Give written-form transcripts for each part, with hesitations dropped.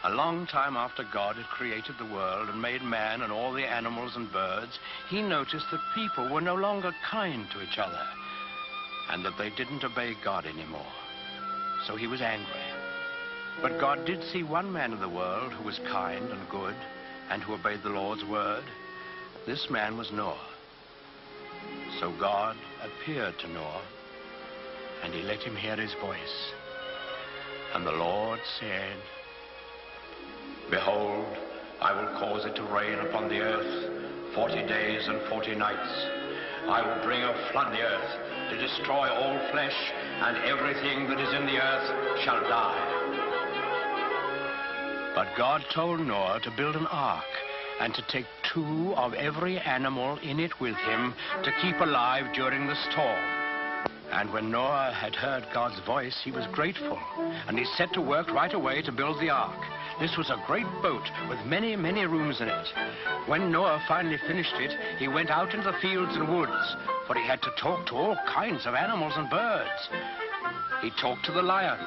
A long time after God had created the world and made man and all the animals and birds, he noticed that people were no longer kind to each other and that they didn't obey God anymore. So he was angry. But God did see one man in the world who was kind and good and who obeyed the Lord's word. This man was Noah. So God appeared to Noah and he let him hear his voice. And the Lord said, "Behold, I will cause it to rain upon the earth 40 days and 40 nights. I will bring a flood on the earth to destroy all flesh, and everything that is in the earth shall die." But God told Noah to build an ark and to take 2 of every animal in it with him to keep alive during the storm. And when Noah had heard God's voice, he was grateful, and he set to work right away to build the ark. This was a great boat with many, many rooms in it. When Noah finally finished it, he went out into the fields and woods, for he had to talk to all kinds of animals and birds. He talked to the lion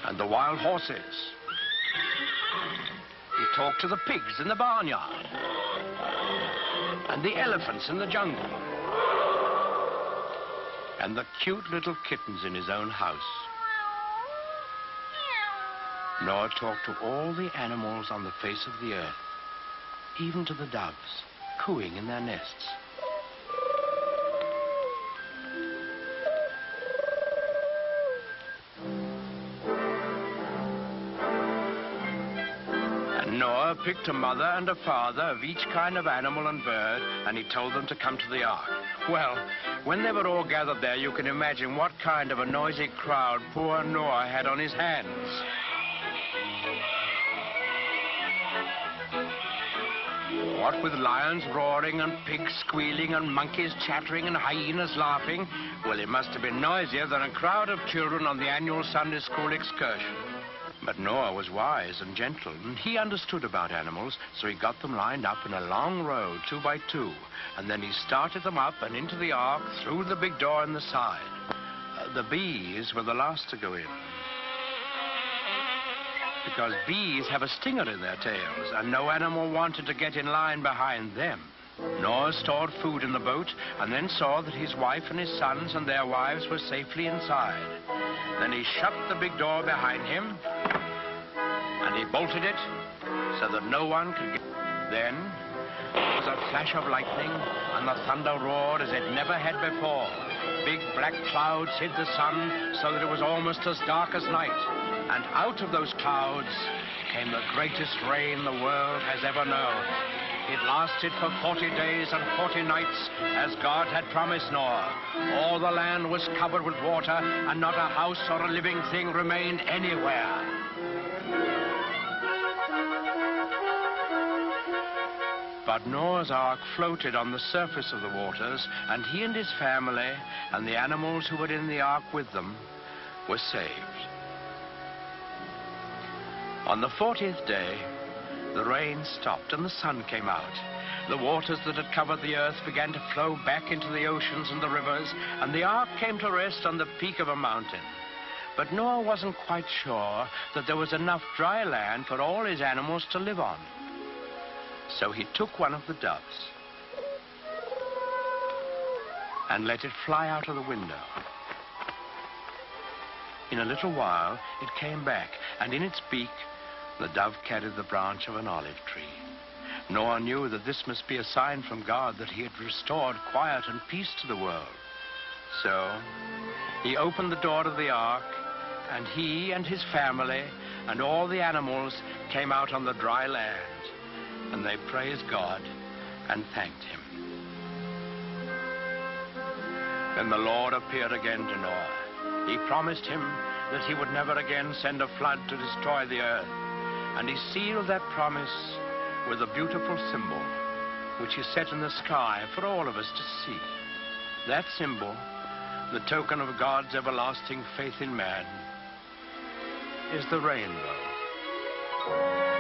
and the wild horses. He talked to the pigs in the barnyard and the elephants in the jungle and the cute little kittens in his own house. Noah talked to all the animals on the face of the earth, even to the doves, cooing in their nests. And Noah picked a mother and a father of each kind of animal and bird, and he told them to come to the ark. Well, when they were all gathered there, you can imagine what kind of a noisy crowd poor Noah had on his hands. What with lions roaring and pigs squealing and monkeys chattering and hyenas laughing, well, it must have been noisier than a crowd of children on the annual Sunday school excursion. But Noah was wise and gentle, and he understood about animals, so he got them lined up in a long row, 2 by 2, and then he started them up and into the ark through the big door in the side. The bees were the last to go in, because bees have a stinger in their tails, and no animal wanted to get in line behind them. Noah stored food in the boat, and then saw that his wife and his sons and their wives were safely inside. Then he shut the big door behind him, and he bolted it so that no one could get. Then there was a flash of lightning, and the thunder roared as it never had before. Big black clouds hid the sun so that it was almost as dark as night. And out of those clouds came the greatest rain the world has ever known. It lasted for 40 days and 40 nights, as God had promised Noah. All the land was covered with water, and not a house or a living thing remained anywhere. But Noah's ark floated on the surface of the waters, and he and his family and the animals who were in the ark with them were saved. On the 40th day, the rain stopped and the sun came out. The waters that had covered the earth began to flow back into the oceans and the rivers, and the ark came to rest on the peak of a mountain. But Noah wasn't quite sure that there was enough dry land for all his animals to live on. So he took one of the doves and let it fly out of the window. In a little while, it came back, and in its beak, the dove carried the branch of an olive tree. Noah knew that this must be a sign from God that he had restored quiet and peace to the world. So he opened the door of the ark, and he and his family and all the animals came out on the dry land, and they praised God and thanked him. Then the Lord appeared again to Noah. He promised him that he would never again send a flood to destroy the earth. And he sealed that promise with a beautiful symbol, which he set in the sky for all of us to see. That symbol, the token of God's everlasting faith in man, is the rainbow.